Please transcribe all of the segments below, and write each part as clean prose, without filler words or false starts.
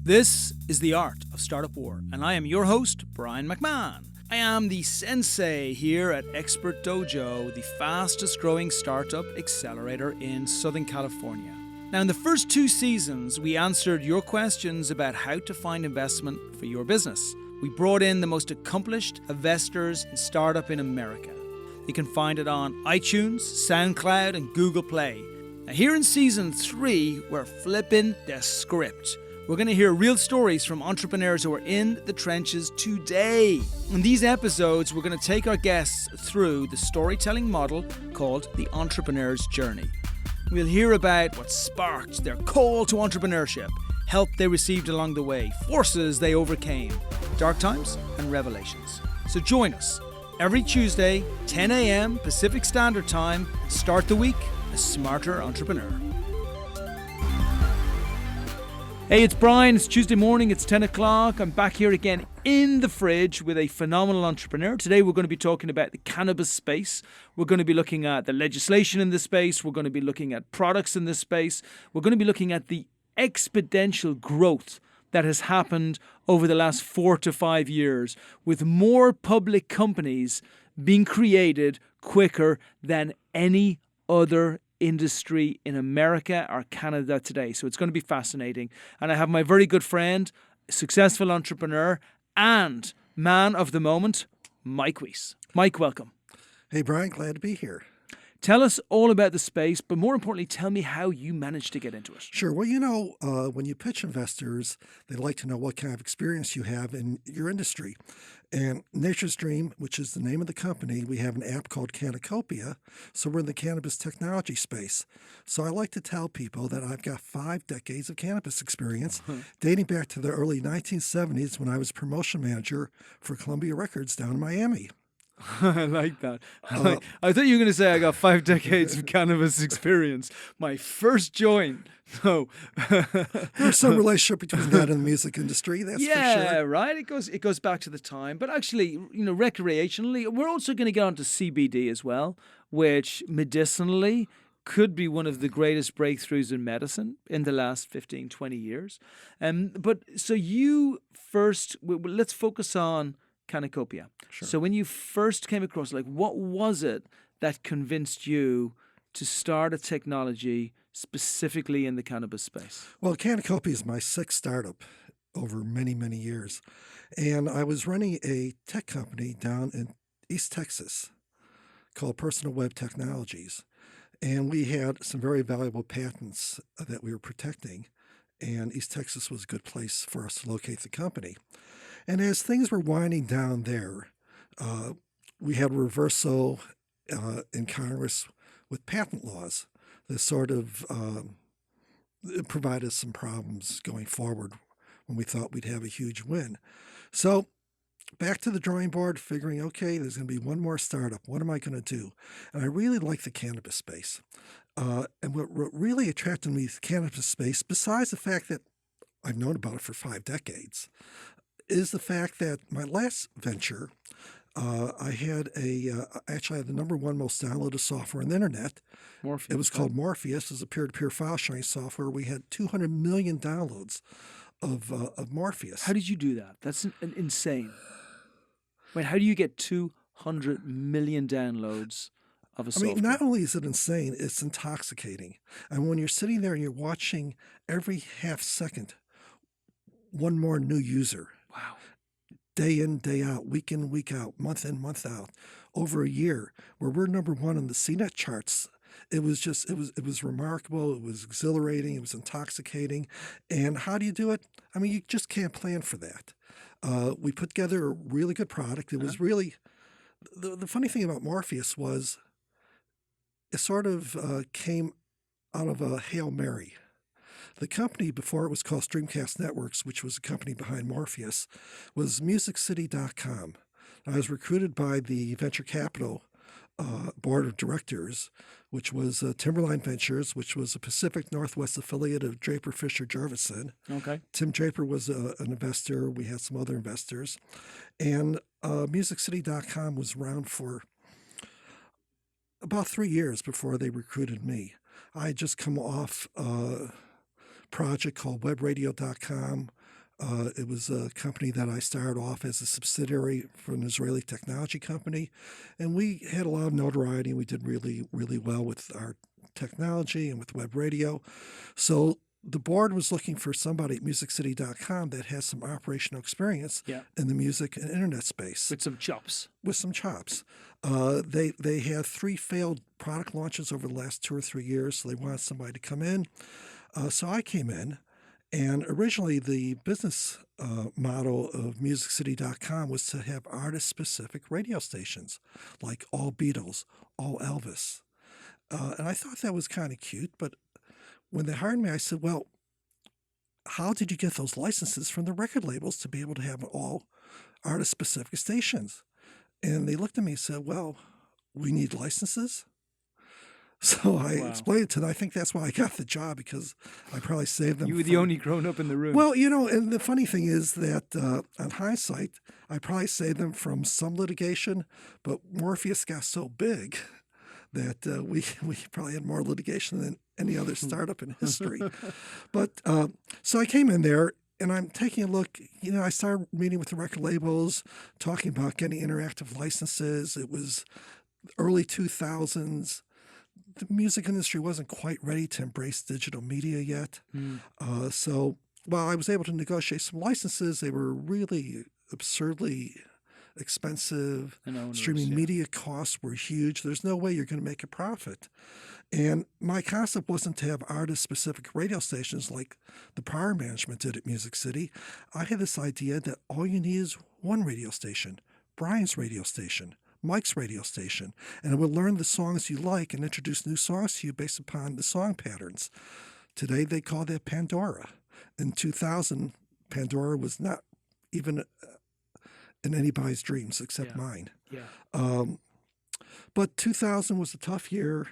This is The Art of Startup War, and I am your host, Brian McMahon. I am the sensei here at Expert Dojo, the fastest growing startup accelerator in Southern California. Now, in the first 2 seasons, we answered your questions about how to find investment for your business. We brought in the most accomplished investors in startup in America. You can find it on iTunes, SoundCloud, and Google Play. Now, here in season 3, we're flipping the script. We're going to hear real stories from entrepreneurs who are in the trenches today. In these episodes, we're going to take our guests through the storytelling model called the entrepreneur's journey. We'll hear about what sparked their call to entrepreneurship, help they received along the way, forces they overcame, dark times and revelations. So join us every Tuesday, 10 a.m. Pacific Standard Time. Start the week a smarter entrepreneur. Hey, it's Brian. It's Tuesday morning. It's 10 o'clock. I'm back here again in the fridge with a phenomenal entrepreneur. Today, we're going to be talking about the cannabis space. We're going to be looking at the legislation in this space. We're going to be looking at products in this space. We're going to be looking at the exponential growth that has happened over the last 4 to 5 years, with more public companies being created quicker than any other industry in America or Canada today. So it's going to be fascinating. And I have my very good friend, successful entrepreneur and man of the moment, Mike Weiss. Mike, welcome. Hey, Brian, glad to be here. Tell us all about the space, but more importantly, tell me how you managed to get into it. Sure. Well, when you pitch investors, they like to know what kind of experience you have in your industry. And Nature's Dream, which is the name of the company, we have an app called Cannacopia. So we're in the cannabis technology space. So I like to tell people that I've got 5 decades of cannabis experience dating back to the early 1970s when I was promotion manager for Columbia Records down in Miami. I like that. I thought you were going to say I got 5 decades of cannabis experience. My first joint. No. There's some relationship between that and the music industry, that's for sure. Yeah, right. It goes back to the time. But actually, recreationally, we're also going to get onto CBD as well, which medicinally could be one of the greatest breakthroughs in medicine in the last 15, 20 years. But so you first, let's focus on Cannacopia. Sure. So when you first came across, what was it that convinced you to start a technology specifically in the cannabis space? Well, Cannacopia is my 6th startup over many, many years. And I was running a tech company down in East Texas called Personal Web Technologies. And we had some very valuable patents that we were protecting. And East Texas was a good place for us to locate the company. And as things were winding down there, we had a reversal in Congress with patent laws that sort of provided some problems going forward when we thought we'd have a huge win. So back to the drawing board, figuring, okay, there's going to be one more startup. What am I going to do? And I really like the cannabis space. And what really attracted me to the cannabis space, besides the fact that I've known about it for 5 decades, is the fact that my last venture, I had actually had the #1 most downloaded software on the internet. Morpheus. It was called Morpheus. It was a peer-to-peer file sharing software. We had 200 million downloads of Morpheus. How did you do that? That's insane. Wait, how do you get 200 million downloads of a software? I mean, not only is it insane, it's intoxicating. And when you're sitting there and you're watching every half second, one more new user. Wow. Day in, day out, week in, week out, month in, month out, over a year, where we're #1 on the CNET charts. It was remarkable. It was exhilarating. It was intoxicating. And how do you do it? I mean, you just can't plan for that. We put together a really good product. It was really, the funny thing about Morpheus was it sort of came out of a Hail Mary. The company, before it was called Streamcast Networks, which was the company behind Morpheus, was MusicCity.com. I was recruited by the venture capital board of directors, which was Timberline Ventures, which was a Pacific Northwest affiliate of Draper Fisher Jurvetson. Okay. Tim Draper was an investor. We had some other investors. And MusicCity.com was around for about 3 years before they recruited me. I had just come off a project called webradio.com, It was a company that I started off as a subsidiary for an Israeli technology company, and we had a lot of notoriety. We did really, really well with our technology and with web radio. So the board was looking for somebody at musiccity.com that has some operational experience Yeah. in the music and internet space. With some chops. With some chops. They had 3 failed product launches over the last 2 or 3 years, so they wanted somebody to come in. So I came in, and originally the business model of musiccity.com was to have artist-specific radio stations, like all Beatles, all Elvis. And I thought that was kind of cute, but when they hired me, I said, well, how did you get those licenses from the record labels to be able to have all artist-specific stations? And they looked at me and said, well, we need licenses. So I explained it to them. I think that's why I got the job, because I probably saved them. You were the only grown-up in the room. Well, and the funny thing is that on hindsight, I probably saved them from some litigation, but Morpheus got so big that we probably had more litigation than any other startup in history. But so I came in there, and I'm taking a look. I started meeting with the record labels, talking about getting interactive licenses. It was early 2000s. The music industry wasn't quite ready to embrace digital media yet. So while I was able to negotiate some licenses, they were really absurdly expensive. Streaming media costs were huge. There's no way you're going to make a profit. And my concept wasn't to have artist-specific radio stations like the prior management did at Music City. I had this idea that all you need is one radio station, Brian's radio station, Mike's radio station, and it will learn the songs you like and introduce new songs to you based upon the song patterns. Today, they call that Pandora. In 2000, Pandora was not even in anybody's dreams except mine. Yeah. But 2000 was a tough year.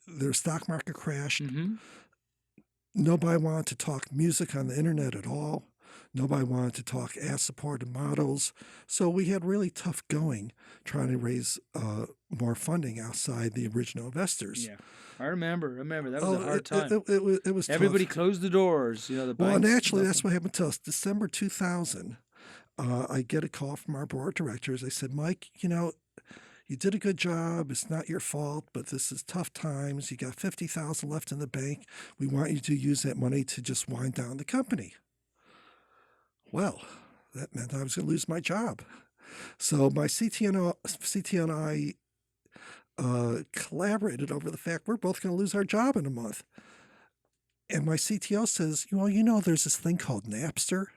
Their stock market crashed. Nobody wanted to talk music on the internet at all. Nobody wanted to talk ad-supported models. So we had really tough going trying to raise more funding outside the original investors. Yeah, I remember. That was a hard time. It was Everybody tough. closed the doors. The Well, banks, and actually, nothing. that's what happened to us. December 2000, I get a call from our board of directors. They said, Mike, you did a good job. It's not your fault, but this is tough times. You got $50,000 left in the bank. We want you to use that money to just wind down the company. Well, that meant I was going to lose my job. So my CTO and I collaborated over the fact we're both going to lose our job in a month. And my CTO says, there's this thing called Napster,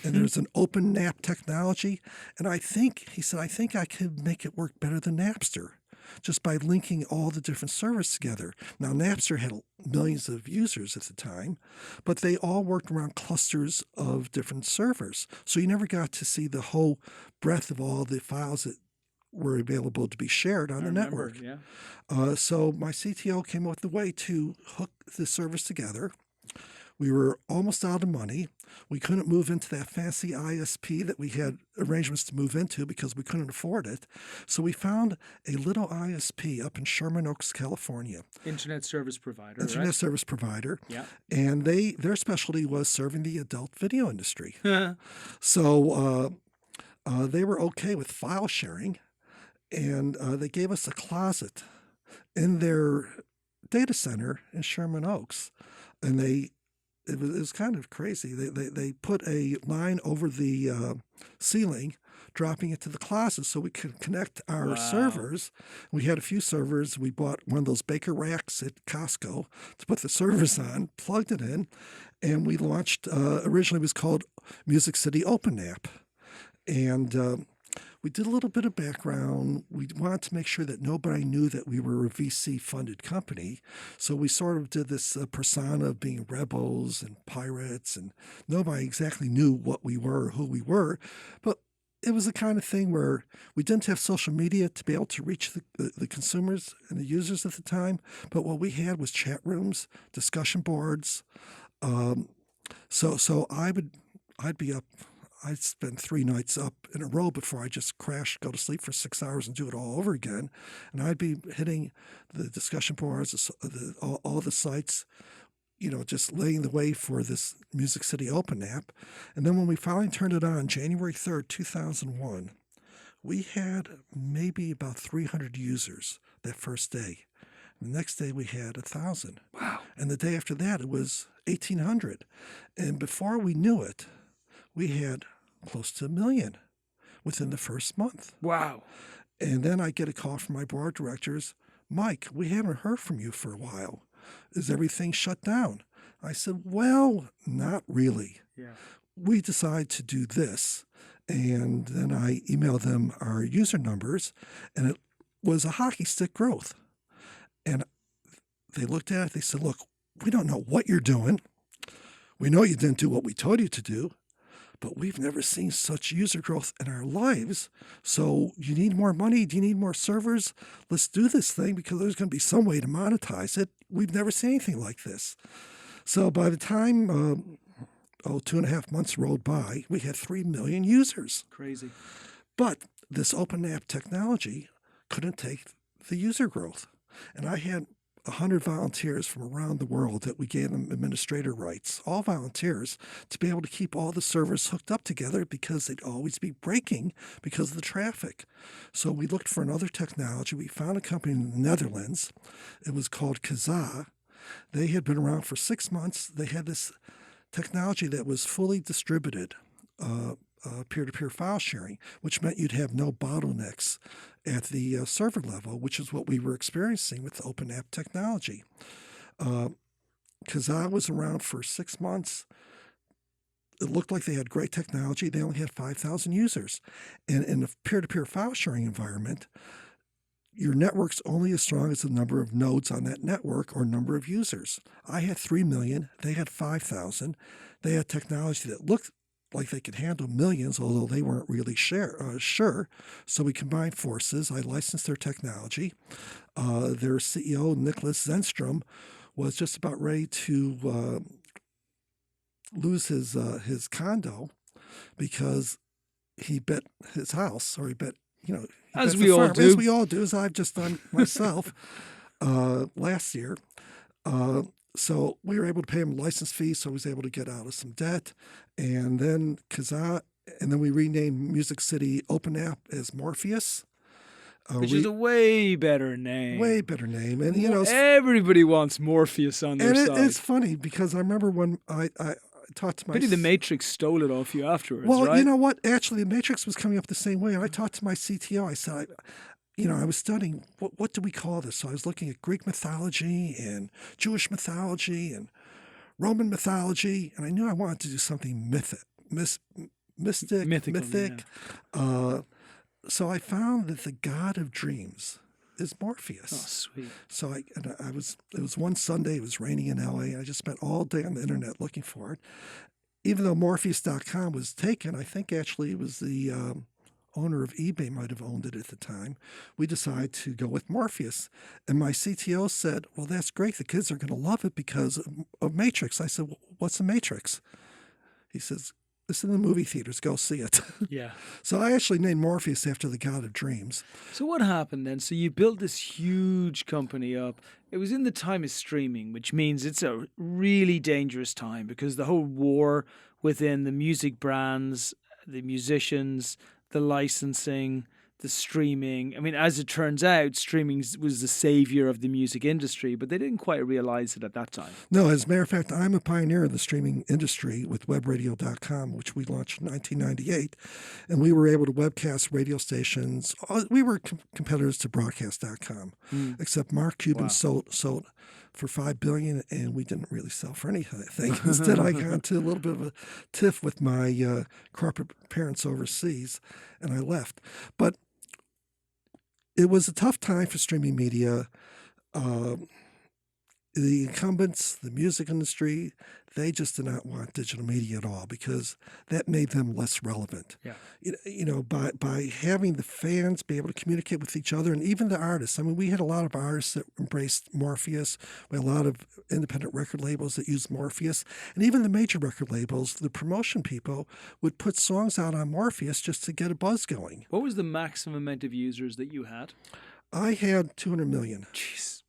and there's an open NAP technology. And he said, I think I could make it work better than Napster just by linking all the different servers together. Now, Napster had millions of users at the time, but they all worked around clusters of different servers. So you never got to see the whole breadth of all the files that were available to be shared on the network. So my CTO came up with a way to hook the servers together. We were almost out of money. We couldn't move into that fancy ISP that we had arrangements to move into because we couldn't afford it. So we found a little ISP up in Sherman Oaks, California. Internet service provider. Service provider. Yeah. And their specialty was serving the adult video industry. So they were okay with file sharing, and they gave us a closet in their data center in Sherman Oaks, and it was kind of crazy. They put a line over the ceiling, dropping it to the closet so we could connect our servers. We had a few servers. We bought one of those Baker racks at Costco to put the servers on, plugged it in, and we launched, originally it was called Music City OpenNAP. And we did a little bit of background. We wanted to make sure that nobody knew that we were a VC-funded company. So we sort of did this persona of being rebels and pirates, and nobody exactly knew what we were or who we were. But it was the kind of thing where we didn't have social media to be able to reach the consumers and the users at the time. But what we had was chat rooms, discussion boards. So I'd be up. I'd spend 3 nights up in a row before I just crash, go to sleep for 6 hours and do it all over again. And I'd be hitting the discussion boards, all the sites, just laying the way for this Music City Open app. And then when we finally turned it on, January 3rd, 2001, we had maybe about 300 users that first day. The next day we had 1,000. Wow. And the day after that, it was 1,800. And before we knew it, we had close to 1 million within the first month. Wow. And then I get a call from my board of directors, Mike, we haven't heard from you for a while. Is everything shut down? I said, well, not really. Yeah. We decided to do this. And then I emailed them our user numbers, and it was a hockey stick growth. And they looked at it, they said, look, we don't know what you're doing. We know you didn't do what we told you to do, but we've never seen such user growth in our lives. So you need more money? Do you need more servers? Let's do this thing because there's going to be some way to monetize it. We've never seen anything like this. So by the time 2.5 months rolled by, we had 3 million users. Crazy. But this open app technology couldn't take the user growth. And I had 100 volunteers from around the world that we gave them administrator rights, all volunteers, to be able to keep all the servers hooked up together because they'd always be breaking because of the traffic. So we looked for another technology. We found a company in the Netherlands. It was called Kazaa. They had been around for 6 months. They had this technology that was fully distributed, peer-to-peer file sharing, which meant you'd have no bottlenecks at the server level, which is what we were experiencing with the open app technology. Kazaa was around for 6 months. It looked like they had great technology. They only had 5,000 users. And in a peer-to-peer file sharing environment, your network's only as strong as the number of nodes on that network or number of users. I had 3 million. They had 5,000. They had technology that looked like they could handle millions, although they weren't really sure. So we combined forces. I licensed their technology. Their CEO, Nicholas Zenstrom, was just about ready to lose his condo because he bet his house, or he bet, as we all do. As we all do, as I've just done myself last year. So we were able to pay him a license fee, so he was able to get out of some debt. And then Kazaa, and then we renamed Music City Open App as Morpheus. Which is a way better name. Way better name. And, everybody wants Morpheus on their side. It's funny because I remember when I talked to my... Pity the Matrix stole it off you afterwards, well, right? You know what? Actually, the Matrix was coming up the same way. And I talked to my CTO. I said, I was studying, what do we call this? So I was looking at Greek mythology and Jewish mythology and Roman mythology, and I knew I wanted to do something mythic. Yeah. So I found that the god of dreams is Morpheus. Oh, sweet. So it was one Sunday, it was raining in LA, and I just spent all day on the internet looking for it. Even though Morpheus.com was taken, I think actually it was the owner of eBay might have owned it at the time. We decided to go with Morpheus. And my CTO said, well, that's great. The kids are going to love it because of Matrix. I said, well, what's a Matrix? He says, it's in the movie theaters. Go see it. Yeah. So I actually named Morpheus after the god of dreams. So what happened then? So you built this huge company up. It was in the time of streaming, which means it's a really dangerous time because the whole war within the music brands, the musicians, the licensing, the streaming. I mean, as it turns out, streaming was the savior of the music industry, but they didn't quite realize it at that time. No, as a matter of fact, I'm a pioneer of the streaming industry with webradio.com, which we launched in 1998. And we were able to webcast radio stations. We were competitors to broadcast.com, except Mark Cuban sold for $5 billion, and we didn't really sell for anything. Instead, I got into a little bit of a tiff with my corporate parents overseas, and I left. But it was a tough time for streaming media. The incumbents, the music industry, they just did not want digital media at all because that made them less relevant. Yeah. By having the fans be able to communicate with each other and even the artists. I mean, we had a lot of artists that embraced Morpheus. We had a lot of independent record labels that used Morpheus. And even the major record labels, the promotion people would put songs out on Morpheus just to get a buzz going. What was the maximum amount of users that you had? I had 200 million. Jeez.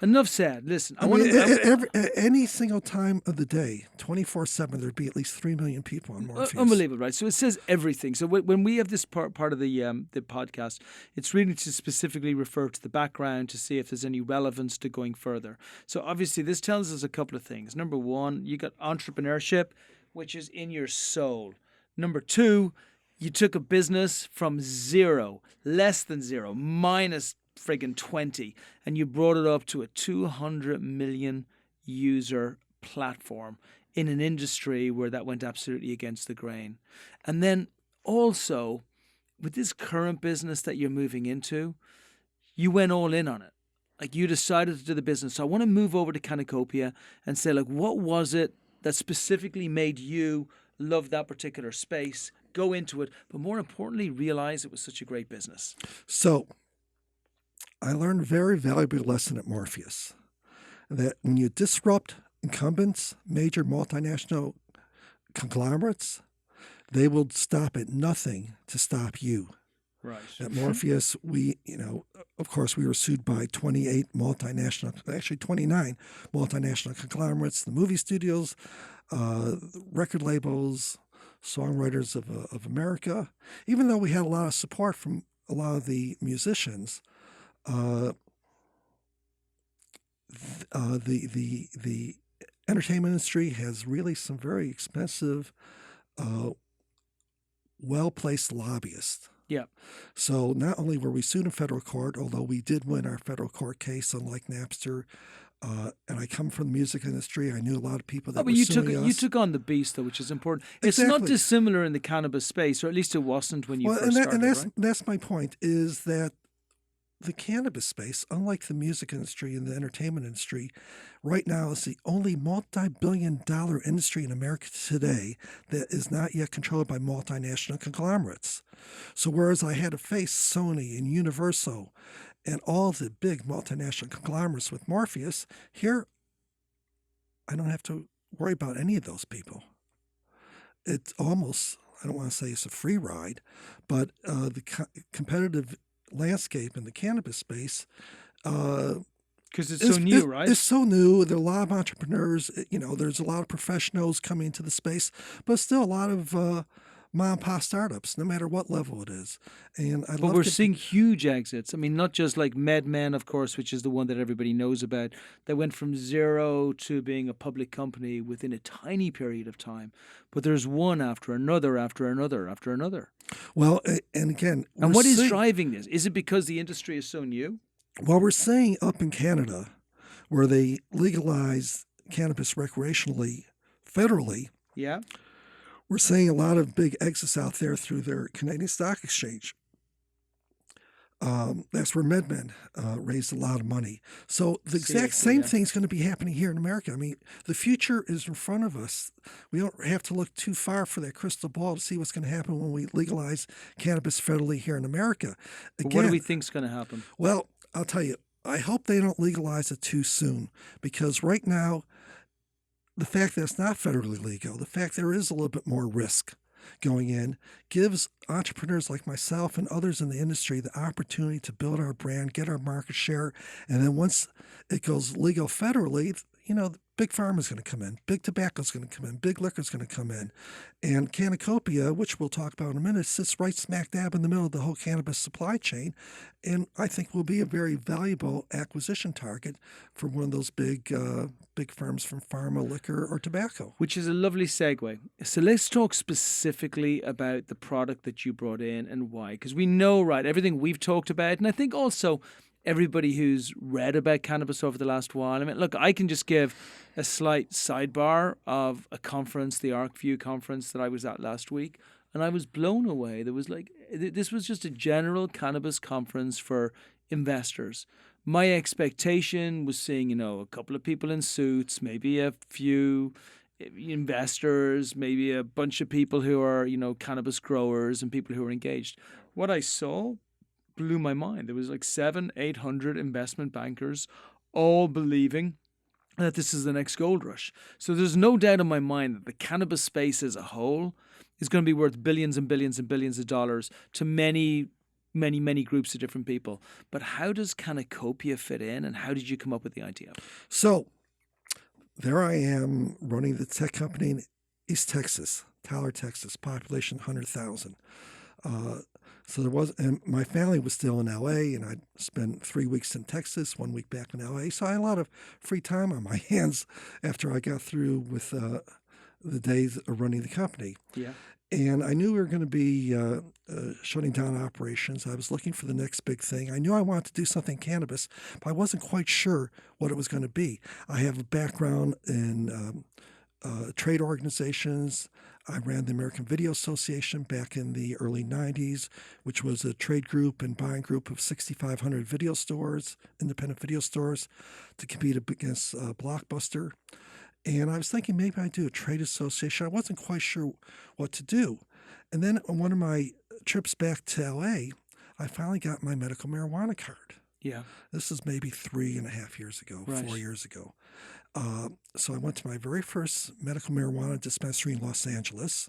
Enough said. Listen, I I want mean, to. any single time of the day, 24/7, there'd be at least 3 million people on Morpheus. Unbelievable, right? So it says everything. So when we have this part of the podcast, it's really to specifically refer to the background to see if there's any relevance to going further. So obviously, this tells us a couple of things. Number one, you got entrepreneurship, which is in your soul. Number two, you took a business from zero, less than zero, minus friggin' 20, and you brought it up to a 200 million user platform in an industry where that went absolutely against the grain. And then also, with this current business that you're moving into, you went all in on it. Like you decided to do the business. So I want to move over to Cannacopia and say, like, what was it that specifically made you love that particular space, go into it, but more importantly, realize it was such a great business? So I learned a very valuable lesson at Morpheus that when you disrupt incumbents, major multinational conglomerates, they will stop at nothing to stop you. Right. At Morpheus, of course, we were sued by 28 actually 29 multinational conglomerates, the movie studios, record labels, songwriters of America. Even though we had a lot of support from a lot of the musicians, the entertainment industry has really some very expensive, well-placed lobbyists. Yeah. So not only were we sued in federal court, although we did win our federal court case, unlike Napster, and I come from the music industry. I knew a lot of people that were suing us. You took on the beast, though, which is important. It's not dissimilar in the cannabis space, or at least it wasn't when you first started, right? That's my point, is that the cannabis space, unlike the music industry and the entertainment industry, right now is the only multi-billion-dollar industry in America today that is not yet controlled by multinational conglomerates. So whereas I had to face Sony and Universal and all the big multinational conglomerates with Morpheus, here I don't have to worry about any of those people. It's almost, I don't want to say it's a free ride, but the competitive landscape in the cannabis space, because it's so new, right? It's so new. There are a lot of entrepreneurs. There's a lot of professionals coming into the space, but still a lot of mom and pop startups, no matter what level it is. But we're seeing huge exits. I mean, not just like MedMen, of course, which is the one that everybody knows about. They went from zero to being a public company within a tiny period of time. But there's one after another, after another, after another. Well, and again, and what is driving this? Is it because the industry is so new? Well, we're seeing up in Canada, where they legalize cannabis recreationally, federally. Yeah. We're seeing a lot of big exits out there through their Canadian Stock Exchange. That's where MedMen raised a lot of money. So the exact same thing is going to be happening here in America. I mean, the future is in front of us. We don't have to look too far for that crystal ball to see what's going to happen when we legalize cannabis federally here in America. Again, what do we think is going to happen? Well, I'll tell you, I hope they don't legalize it too soon, because right now, the fact that it's not federally legal, the fact there is a little bit more risk going in, gives entrepreneurs like myself and others in the industry the opportunity to build our brand, get our market share, and then once it goes legal federally, big pharma is going to come in, big tobacco is going to come in, big liquor is going to come in, and Cannacopia, which we'll talk about in a minute, sits right smack dab in the middle of the whole cannabis supply chain, and I think will be a very valuable acquisition target for one of those big firms from pharma, liquor, or tobacco. Which is a lovely segue. So let's talk specifically about the product that you brought in and why, because we know, right, everything we've talked about, and I think also everybody who's read about cannabis over the last while. I mean, look, I can just give a slight sidebar of a conference, the ArcView conference that I was at last week, and I was blown away. This was just a general cannabis conference for investors. My expectation was seeing, a couple of people in suits, maybe a few investors, maybe a bunch of people who are, cannabis growers and people who are engaged. What I saw blew my mind. There was like 700-800 investment bankers all believing that this is the next gold rush. So there's no doubt in my mind that the cannabis space as a whole is going to be worth billions and billions and billions of dollars to many many groups of different people. But how does Cannacopia fit in, and how did you come up with the idea? So there I am running the tech company in East Texas, Tyler, Texas, population 100,000. So there was, and my family was still in LA, and I'd spent 3 weeks in Texas, 1 week back in LA. So I had a lot of free time on my hands after I got through with the days of running the company. Yeah. And I knew we were going to be shutting down operations. I was looking for the next big thing. I knew I wanted to do something cannabis, but I wasn't quite sure what it was going to be. I have a background in trade organizations. I ran the American Video Association back in the early 90s, which was a trade group and buying group of 6,500 video stores, independent video stores, to compete against Blockbuster. And I was thinking maybe I'd do a trade association. I wasn't quite sure what to do. And then on one of my trips back to LA, I finally got my medical marijuana card. Yeah. This is maybe 3.5 years ago, Right. 4 years ago. So I went to my very first medical marijuana dispensary in Los Angeles.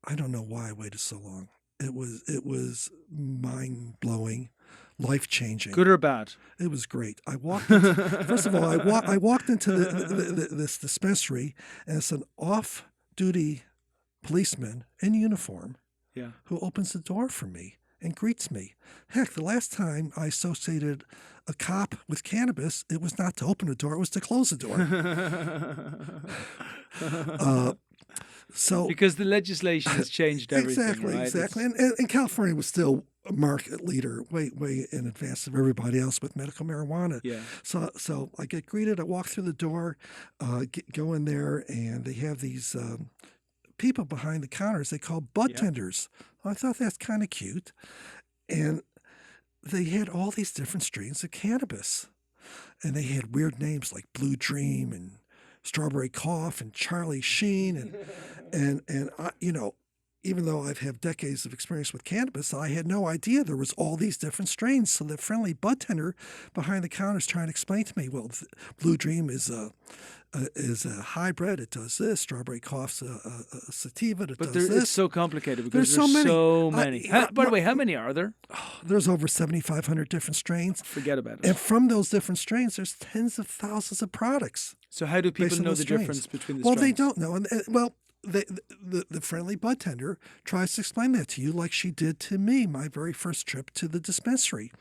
I don't know why I waited so long. It was mind-blowing, life-changing. Good or bad? It was great. I walked into, first of all, I walked into this dispensary, and it's an off-duty policeman in uniform Yeah. who opens the door for me and greets me. Heck, the last time I associated a cop with cannabis, it was not to open the door, it was to close the door. Because the legislation has changed everything, exactly, right? exactly. And California was still a market leader, way in advance of everybody else with medical marijuana. Yeah. So I get greeted. I walk through the door, go in there, and they have these people behind the counters they call bud tenders. I thought that's kind of cute. And they had all these different strains of cannabis. And they had weird names like Blue Dream and Strawberry Cough and Charlie Sheen. And I, even though I've had decades of experience with cannabis, I had no idea there was all these different strains. So the friendly bud tender behind the counter is trying to explain to me, well, Blue Dream is a hybrid. It does this. Strawberry Cough's a sativa. Does this. It's so complicated because there's so many. By the way, how many are there? There's over 7,500 different strains. Forget about it. And from those different strains, there's tens of thousands of products. So how do people know the difference between the strains? Well, they don't know. The friendly bud tender tries to explain that to you like she did to me my very first trip to the dispensary.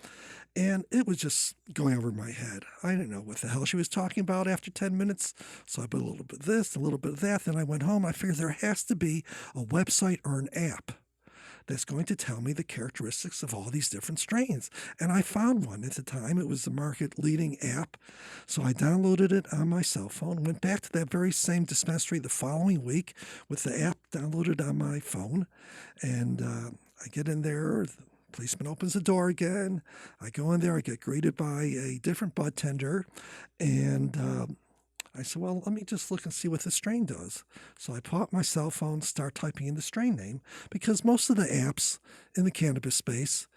And it was just going over my head. I didn't know what the hell she was talking about after 10 minutes. So I put a little bit of this, a little bit of that. Then I went home. I figured there has to be a website or an app that's going to tell me the characteristics of all these different strains. And I found one at the time. It was the market-leading app. So I downloaded it on my cell phone, went back to that very same dispensary the following week with the app downloaded on my phone. And I get in there. The policeman opens the door again. I go in there. I get greeted by a different bud tender. And I said, well, let me just look and see what the strain does. So I pull out my cell phone, start typing in the strain name, because most of the apps in the cannabis space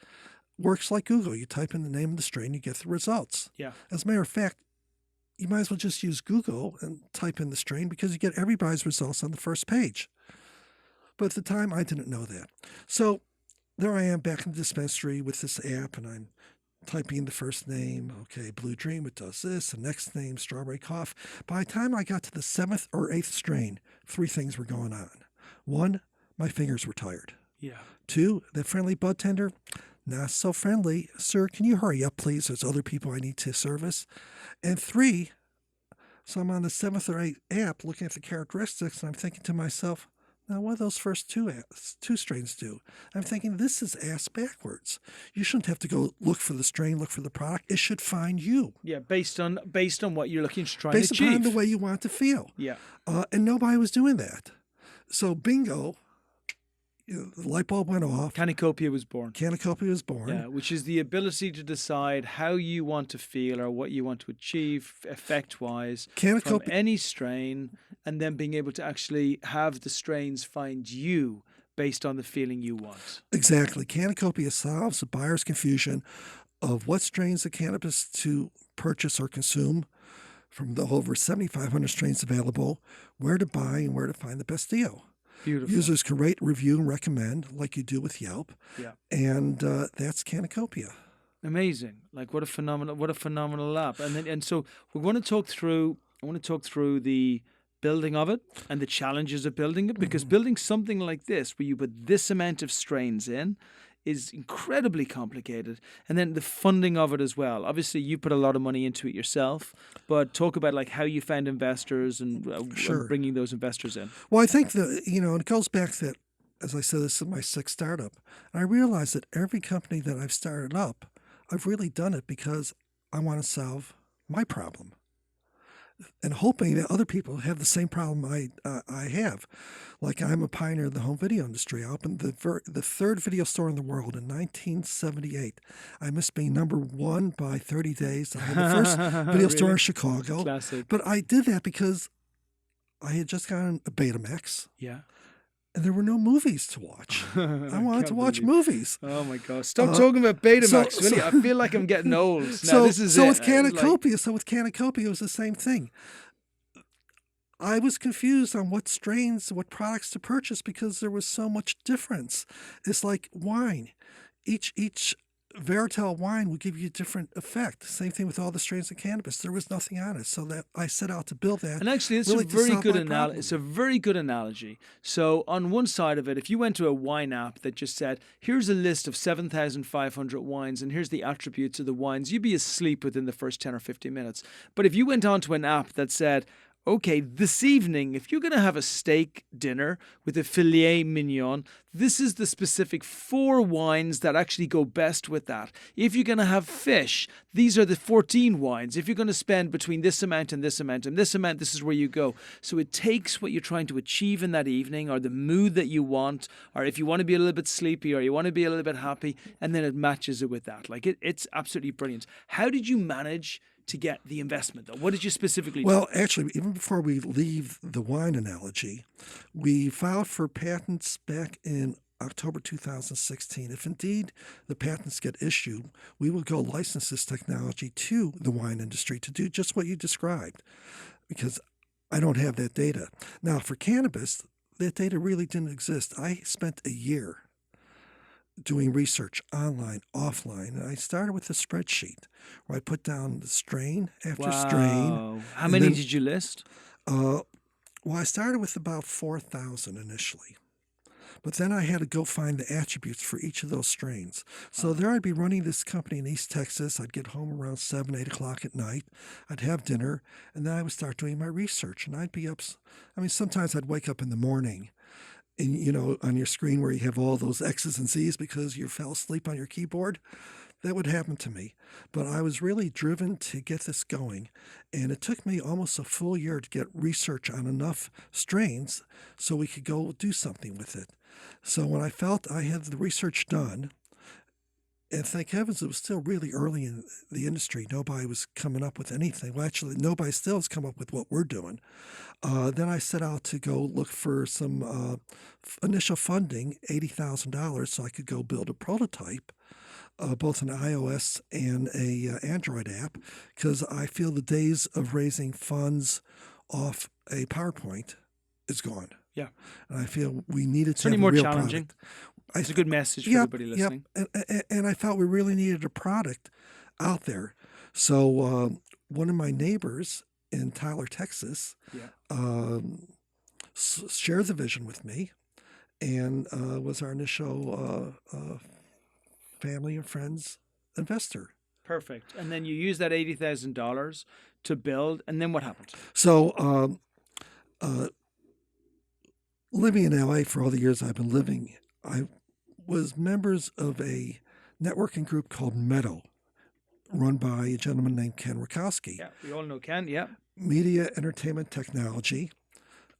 works like Google. You type in the name of the strain, you get the results. Yeah. As a matter of fact, you might as well just use Google and type in the strain because you get everybody's results on the first page. But at the time, I didn't know that. So there I am back in the dispensary with this app, and I'm typing in the first name. Okay, Blue Dream, it does this. The next name, Strawberry Cough. By the time I got to the 7th or 8th strain, 3 things were going on. 1, my fingers were tired. Yeah. 2, the friendly bud tender, not so friendly. Sir, can you hurry up, please? There's other people I need to service. And 3, so I'm on the 7th or 8th app looking at the characteristics, and I'm thinking to myself, now, what do those first two strains do? I'm thinking, this is ass backwards. You shouldn't have to go look for the strain, look for the product. It should find you. Yeah, based on what you're looking to try based and achieve. Based upon the way you want to feel. Yeah. And nobody was doing that. So bingo, the light bulb went off. Cannacopia was born. Cannacopia was born. Yeah, which is the ability to decide how you want to feel or what you want to achieve effect-wise from any strain, and then being able to actually have the strains find you based on the feeling you want. Exactly. Cannacopia solves the buyer's confusion of what strains of cannabis to purchase or consume from the over 7,500 strains available, where to buy and where to find the best deal. Beautiful. Users can rate, review, and recommend like you do with Yelp. Yeah. And that's Cannacopia. Amazing. Like what a phenomenal app. And so we're going to talk through I want to talk through the building of it and the challenges of building it, because building something like this where you put this amount of strains in is incredibly complicated. And then the funding of it as well. Obviously you put a lot of money into it yourself, but talk about like how you found investors and Sure. bringing those investors in. Well, I think it goes back that, as I said, this is my sixth startup. And I realized that every company that I've started up, I've really done it because I want to solve my problem, and hoping that other people have the same problem I have. Like, I'm a pioneer in the home video industry. I opened the third video store in the world in 1978. I missed being number one by 30 days. I had the first video store in Chicago. Classic. But I did that because I had just gotten a Betamax. Yeah. And there were no movies to watch. I wanted to watch movies. Oh my gosh! Stop talking about Betamax, will you? I feel like I'm getting old. Now, this is it. With Cannacopia, it was the same thing. I was confused on what strains, what products to purchase because there was so much difference. It's like wine. Each varietal wine will give you a different effect. Same thing with all the strains of cannabis. There was nothing on it, so that I set out to build that. And actually, it's really a very good problem. It's a very good analogy. So on one side of it, if you went to a wine app that just said, "Here's a list of 7,500 wines, and here's the attributes of the wines," you'd be asleep within the first 10 or 15 minutes. But if you went on to an app that said, okay, this evening, if you're going to have a steak dinner with a filet mignon, this is the specific 4 wines that actually go best with that. If you're going to have fish, these are the 14 wines. If you're going to spend between this amount and this amount and this amount, this is where you go. So it takes what you're trying to achieve in that evening, or the mood that you want, or if you want to be a little bit sleepy or you want to be a little bit happy, and then it matches it with that. Like it's absolutely brilliant. How did you manage to get the investment, though? What did you specifically do? Well, actually, even before we leave the wine analogy, we filed for patents back in October 2016. If indeed the patents get issued, we will go license this technology to the wine industry to do just what you described, because I don't have that data. Now, for cannabis, that data really didn't exist. I spent a year doing research online, offline, and I started with a spreadsheet where I put down the strain after strain. How many did you list? Well, I started with about 4,000 initially. But then I had to go find the attributes for each of those strains. So there I'd be running this company in East Texas. I'd get home around 7, 8 o'clock at night. I'd have dinner, and then I would start doing my research. And I'd be up, sometimes I'd wake up in the morning, and, on your screen where you have all those X's and Z's because you fell asleep on your keyboard. That would happen to me. But I was really driven to get this going. And it took me almost a full year to get research on enough strains so we could go do something with it. So when I felt I had the research done, and thank heavens it was still really early in the industry. Nobody was coming up with anything. Well, actually, nobody still has come up with what we're doing. Then I set out to go look for some initial funding, $80,000, so I could go build a prototype, both an iOS and a Android app, because I feel the days of raising funds off a PowerPoint is gone. Yeah. And I feel we needed to Certainly have a more real challenging. product. It's a good message for everybody listening. And I felt we really needed a product out there. So one of my neighbors in Tyler, Texas, shared the vision with me, and was our initial family and friends investor. Perfect. And then you use that $80,000 to build, and then what happened? So living in LA for all the years I've been living, I was members of a networking group called Meadow, run by a gentleman named Ken Rakowski. Yeah, we all know Ken, yeah. Media Entertainment Technology.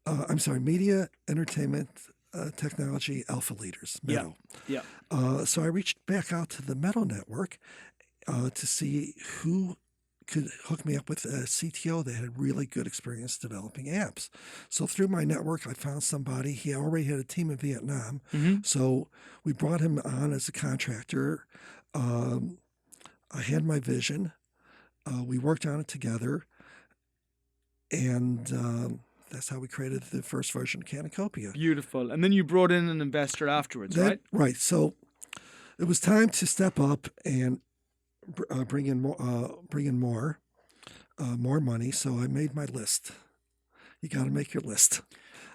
Media Entertainment Technology Alpha Leaders, Meadow. Yeah. So I reached back out to the Meadow Network to see who could hook me up with a CTO that had really good experience developing apps. So through my network, I found somebody. He already had a team in Vietnam. Mm-hmm. So we brought him on as a contractor. I had my vision. We worked on it together. And That's how we created the first version of Cannacopia. Beautiful. And then you brought in an investor afterwards, right? Right. So it was time to step up and bring in more money. So I made my list. You got to make your list.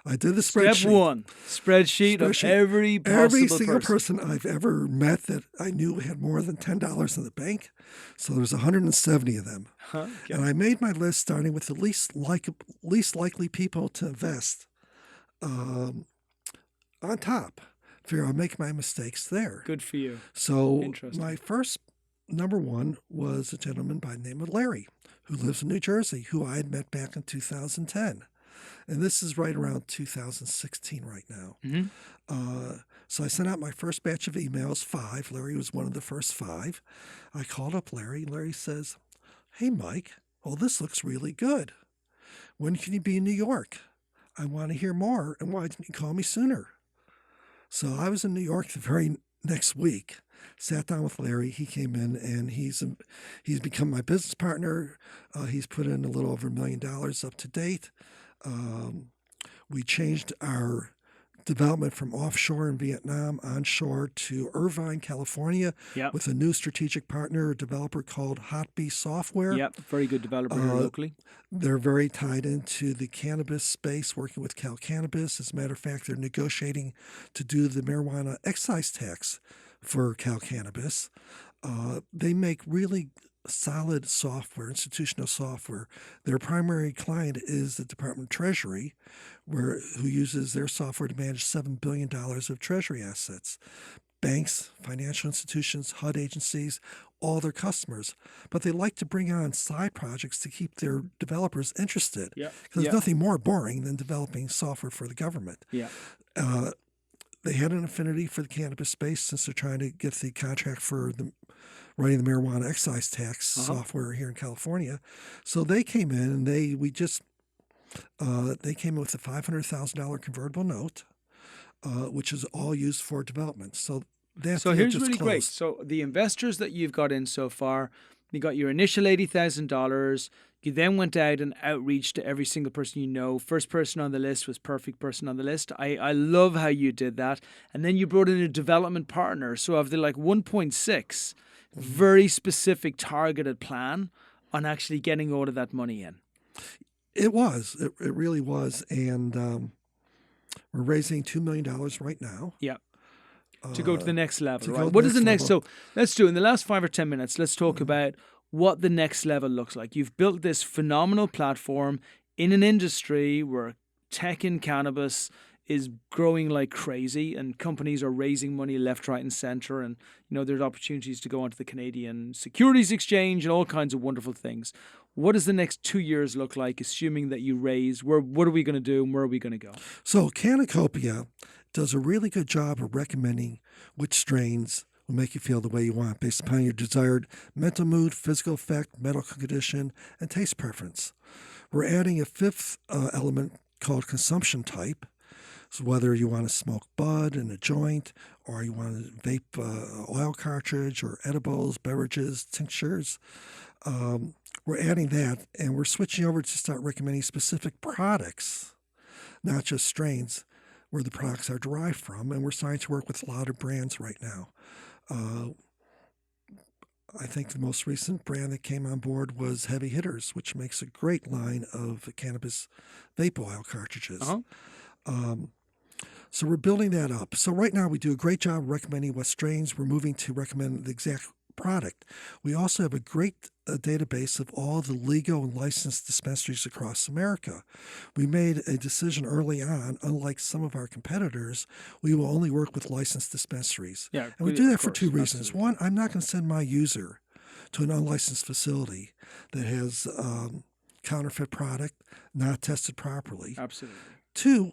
I did the spreadsheet. Step one, spreadsheet of every single person I've ever met that I knew had more than $10 in the bank. So there's 170 of them. Okay. And I made my list starting with the least likely people to invest on top. Figure I'll make my mistakes there. Good for you. So my first number one was a gentleman by the name of Larry, who lives in New Jersey, who I had met back in 2010. And this is right around 2016 right now. Mm-hmm. So I sent out my first batch of emails, 5. Larry was one of the first 5. I called up Larry. Larry says, "Hey, Mike, well, this looks really good. When can you be in New York? I want to hear more, and why didn't you call me sooner?" So I was in New York the very next week, sat down with Larry. He came in, and he's become my business partner. He's put in a little over $1 million up to date. We changed our development from offshore in Vietnam onshore to Irvine, California, with a new strategic partner, a developer called Hotbee Software. Yep, very good developer here locally. They're very tied into the cannabis space, working with Cannabis. As a matter of fact, they're negotiating to do the marijuana excise tax for Cannabis. They make really solid software, institutional software. Their primary client is the Department of Treasury, who uses their software to manage $7 billion of Treasury assets. Banks, financial institutions, HUD agencies, all their customers. But they like to bring on side projects to keep their developers interested. Because there's nothing more boring than developing software for the government. They had an affinity for the cannabis space since they're trying to get the contract for running the marijuana excise tax software here in California. So they came in and they came in with a $500,000 convertible note, which is all used for development. So here's really great. So the investors that you've got in so far, you got your initial $80,000. You then went out and outreach to every single person you know. First person on the list was perfect person on the list. I love how you did that. And then you brought in a development partner. So of the 1.6, very specific targeted plan on actually getting all of that money in. It was. It really was. And we're raising $2 million right now. Yeah. To go to the next level, right? What is the next? So let's do, in the last 5 or 10 minutes, let's talk about what the next level looks like. You've built this phenomenal platform in an industry where tech in cannabis is growing like crazy and companies are raising money left, right, and center. And, there's opportunities to go onto the Canadian Securities Exchange and all kinds of wonderful things. What does the next 2 years look like, assuming that you raise? What are we going to do and where are we going to go? So Cannacopia does a really good job of recommending which strains will make you feel the way you want based upon your desired mental mood, physical effect, medical condition, and taste preference. We're adding a 5th element called consumption type. So whether you want to smoke bud in a joint or you want to vape oil cartridge or edibles, beverages, tinctures, we're adding that, and we're switching over to start recommending specific products, not just strains, where the products are derived from. And we're starting to work with a lot of brands right now. I think the most recent brand that came on board was Heavy Hitters, which makes a great line of cannabis vape oil cartridges. So we're building that up. So right now we do a great job recommending what strains. We're moving to recommend the exact product. We also have a great database of all the legal and licensed dispensaries across America. We made a decision early on, unlike some of our competitors, we will only work with licensed dispensaries. Yeah, and we do that for course, 2 reasons. absolutely. One, I'm not going to send my user to an unlicensed facility that has counterfeit product, not tested properly. Absolutely. 2,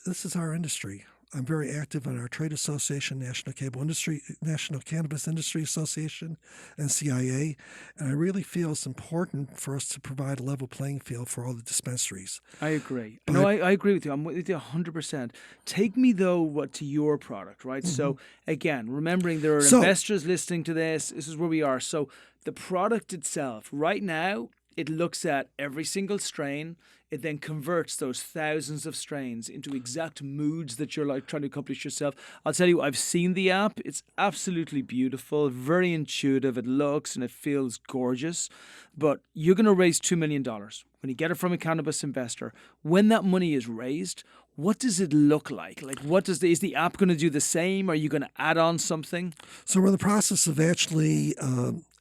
this is our industry. I'm very active in our trade association, National Cannabis Industry Association, NCIA, and I really feel it's important for us to provide a level playing field for all the dispensaries. I agree. I agree with you. I'm with you 100%. Take me, though, to your product, right? So, again, remembering there are investors listening to this. This is where we are. So, the product itself, right now, It looks at every single strain. It then converts those thousands of strains into exact moods that you're like trying to accomplish yourself. I'll tell you, I've seen the app. It's absolutely beautiful, very intuitive. It looks and it feels gorgeous. But you're going to raise $2 million. When you get it from a cannabis investor, when that money is raised, what does it look like? Like, is the app going to do the same? Are you going to add on something? So we're in the process of actually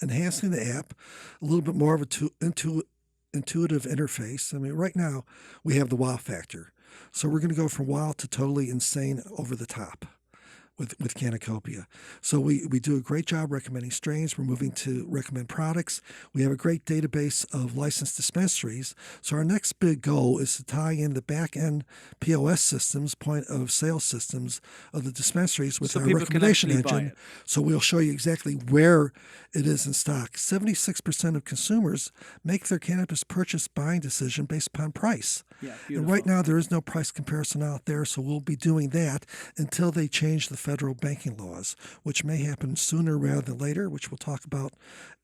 enhancing the app, a little bit more of intuitive interface. I mean, right now we have the wow factor. So we're going to go from wow to totally insane over the top with Cannacopia. So we do a great job recommending strains. We're moving to recommend products. We have a great database of licensed dispensaries. So our next big goal is to tie in the back-end POS systems, point of sale systems of the dispensaries with our recommendation engine. So we'll show you exactly where it is in stock. 76% of consumers make their cannabis purchase buying decision based upon price. Yeah, and right now there is no price comparison out there, so we'll be doing that until they change the federal banking laws, which may happen sooner rather than later, which we'll talk about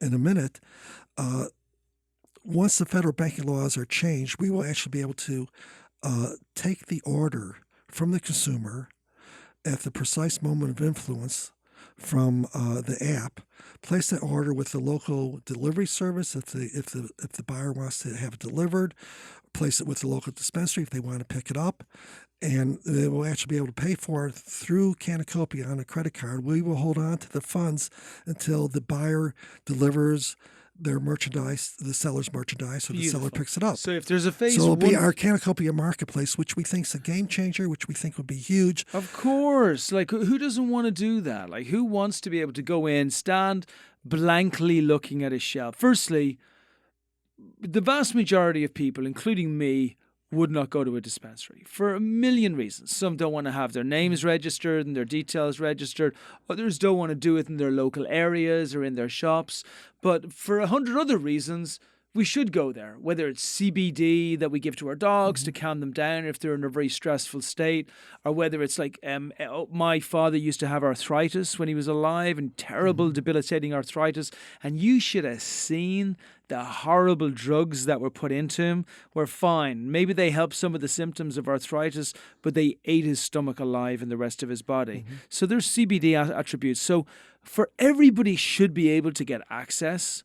in a minute. Once the federal banking laws are changed, we will actually be able to take the order from the consumer at the precise moment of influence from the app, place that order with the local delivery service if the buyer wants to have it delivered, place it with the local dispensary if they want to pick it up, and they will actually be able to pay for it through Cannacopia on a credit card. We will hold on to the funds until the buyer delivers their merchandise, the seller's merchandise, or the seller picks it up. So if there's a phase So it'll be our Cannacopia marketplace, which we think is a game changer, which we think would be huge. Of course. Like, who doesn't want to do that? Like, who wants to be able to go in, stand blankly looking at a shelf? Firstly, the vast majority of people, including me, would not go to a dispensary for a million reasons. Some don't want to have their names registered and their details registered. Others don't want to do it in their local areas or in their shops. But for 100 other reasons, we should go there, whether it's CBD that we give to our dogs to calm them down if they're in a very stressful state, or whether it's like my father used to have arthritis when he was alive, and terrible debilitating arthritis, and you should have seen the horrible drugs that were put into him. Were fine. Maybe they helped some of the symptoms of arthritis, but they ate his stomach alive and the rest of his body. So there's CBD attributes. So for everybody should be able to get access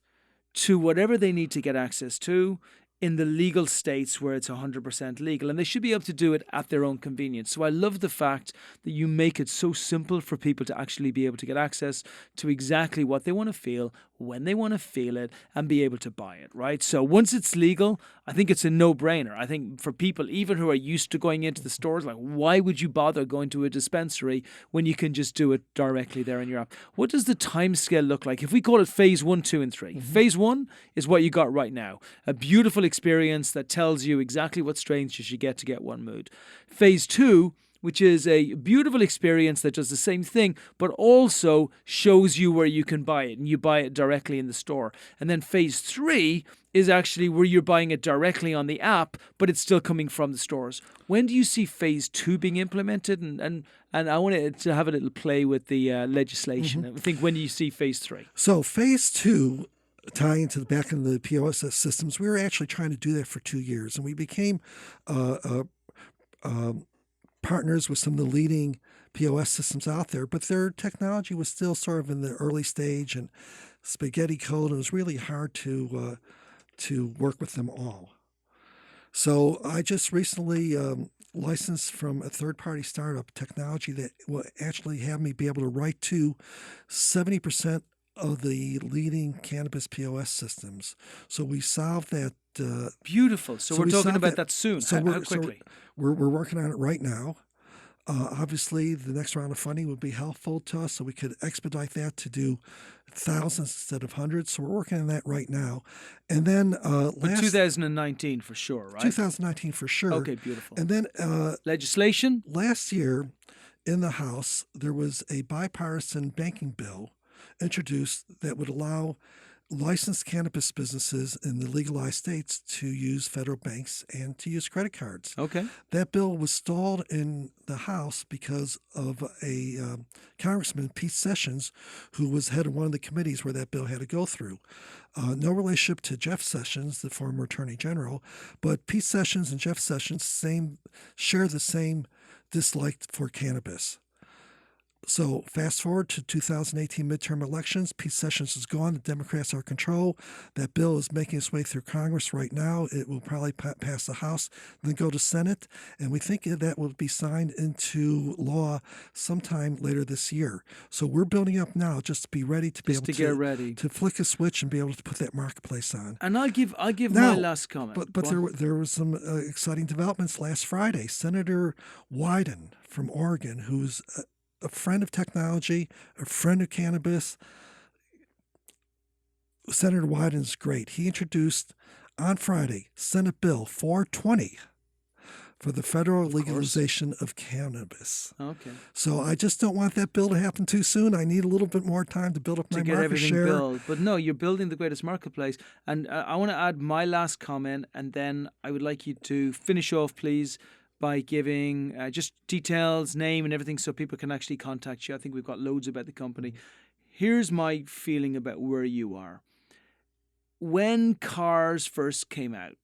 to whatever they need to get access to in the legal states where it's 100% legal. And they should be able to do it at their own convenience. So I love the fact that you make it so simple for people to actually be able to get access to exactly what they want to feel, when they want to feel it, and be able to buy it, right? So once it's legal, I think it's a no-brainer. I think for people, even who are used to going into the stores, like, why would you bother going to a dispensary when you can just do it directly there in your app? What does the time scale look like? If we call it phase 1, 2, and 3. Phase 1 is what you got right now. A beautiful experience that tells you exactly what strains you should get to get one mood. Phase 2, which is a beautiful experience that does the same thing, but also shows you where you can buy it, and you buy it directly in the store. And then phase 3 is actually where you're buying it directly on the app, but it's still coming from the stores. When do you see phase 2 being implemented? And I want to have a little play with the legislation. I think, when do you see phase 3? So phase 2, tying to the back end of the POS systems, we were actually trying to do that for 2 years, and we became partners with some of the leading POS systems out there, but their technology was still sort of in the early stage and spaghetti code, and it was really hard to work with them all. So I just recently licensed from a third-party startup technology that will actually have me be able to write to 70% of the leading cannabis POS systems. So we solved that. Beautiful. So we're talking about that soon. So how quickly? We're working on it right now. Obviously, the next round of funding would be helpful to us, so we could expedite that to do thousands instead of hundreds. So we're working on that right now. And then 2019 for sure, right? 2019 for sure. Okay, beautiful. And then legislation? Last year in the House, there was a bipartisan banking bill introduced that would allow licensed cannabis businesses in the legalized states to use federal banks and to use credit cards. Okay. That bill was stalled in the House because of a Congressman, Pete Sessions, who was head of one of the committees where that bill had to go through. No relationship to Jeff Sessions, the former Attorney General, but Pete Sessions and Jeff Sessions share the same dislike for cannabis. So fast forward to 2018 midterm elections. Pete Sessions is gone. The Democrats are in control. That bill is making its way through Congress right now. It will probably pass the House, then go to Senate. And we think that will be signed into law sometime later this year. So we're building up now just to be ready to be able to get ready to flick a switch and be able to put that marketplace on. And I'll give Now, my last comment. But there was some exciting developments last Friday. Senator Wyden from Oregon, who's a friend of technology, a friend of cannabis. Senator Wyden's great. He introduced on Friday Senate Bill 420 for the federal legalization of cannabis. Okay. So I just don't want that bill to happen too soon. I need a little bit more time to build up my market share. Built. But no, you're building the greatest marketplace. And I want to add my last comment, and then I would like you to finish off, please, by giving just details, name and everything so people can actually contact you. I think we've got loads about the company. Here's my feeling about where you are. When cars first came out,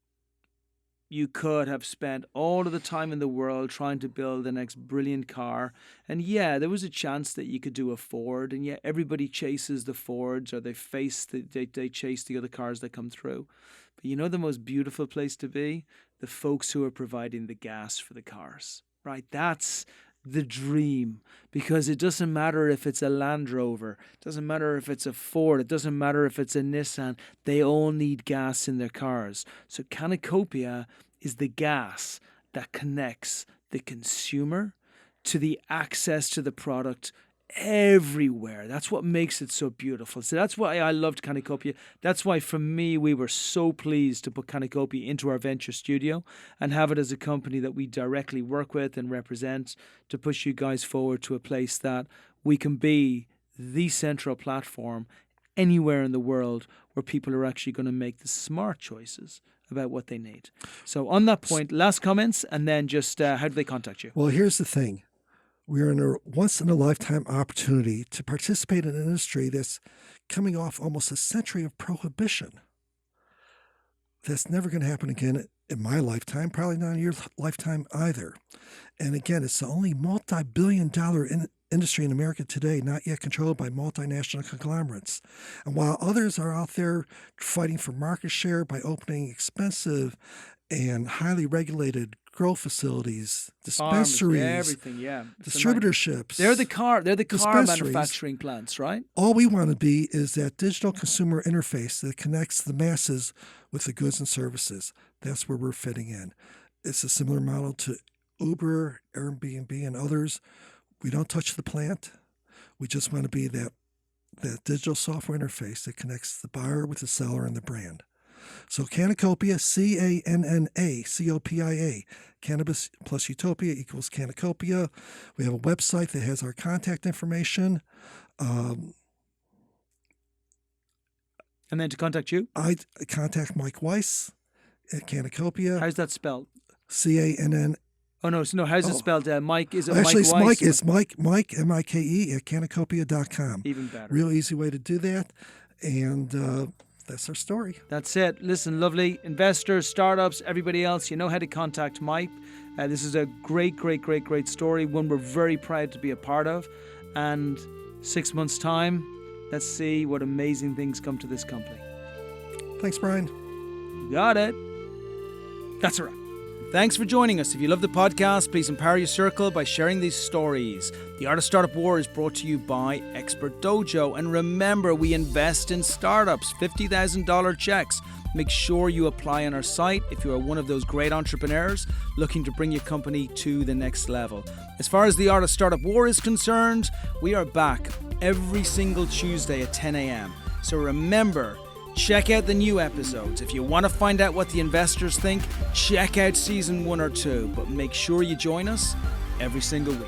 you could have spent all of the time in the world trying to build the next brilliant car. And yeah, there was a chance that you could do a Ford. And yeah, everybody chases the Fords, or they chase the other cars that come through. But you know the most beautiful place to be? The folks who are providing the gas for the cars, right? That's the dream, because it doesn't matter if it's a Land Rover, it doesn't matter if it's a Ford, it doesn't matter if it's a Nissan, they all need gas in their cars. So Cannacopia is the gas that connects the consumer to the access to the product everywhere. That's what makes it so beautiful. So that's why I loved Cannacopia. That's why for me we were so pleased to put Cannacopia into our venture studio and have it as a company that we directly work with and represent to push you guys forward to a place that we can be the central platform anywhere in the world where people are actually going to make the smart choices about what they need. So on that point, last comments, and then just how do they contact you? Well, here's the thing. We are in a once-in-a-lifetime opportunity to participate in an industry that's coming off almost a century of prohibition. That's never going to happen again in my lifetime, probably not in your lifetime either. And again, it's the only multi-billion-dollar industry in America today, not yet controlled by multinational conglomerates. And while others are out there fighting for market share by opening expensive and highly regulated grow facilities, dispensaries, everything, distributorships. They're the car manufacturing plants, right? All we want to be is that digital consumer interface that connects the masses with the goods and services. That's where we're fitting in. It's a similar model to Uber, Airbnb, and others. We don't touch the plant. We just want to be that digital software interface that connects the buyer with the seller and the brand. So Cannacopia, Cannacopia, Cannabis plus Utopia equals Cannacopia. We have a website that has our contact information. And then to contact you? I contact Mike Weiss at Cannacopia. How's that spelled? Cann. Oh, no. How's it spelled? Mike, is it actually, Mike Weiss? It's Mike, Mike, at Cannacopia.com. Even better. Real easy way to do that. And that's our story. That's it. Listen, lovely investors, startups, everybody else, you know how to contact Mike. This is a great story, one we're very proud to be a part of. And 6 months' time, let's see what amazing things come to this company. Thanks, Brian. You got it. That's a wrap. Thanks for joining us. If you love the podcast, please empower your circle by sharing these stories. The Art of Startup War is brought to you by Expert Dojo. And remember, we invest in startups, $50,000 checks. Make sure you apply on our site if you are one of those great entrepreneurs looking to bring your company to the next level. As far as the Art of Startup War is concerned, we are back every single Tuesday at 10 a.m. So remember, check out the new episodes. If you want to find out what the investors think, check out season 1 or 2. But make sure you join us every single week.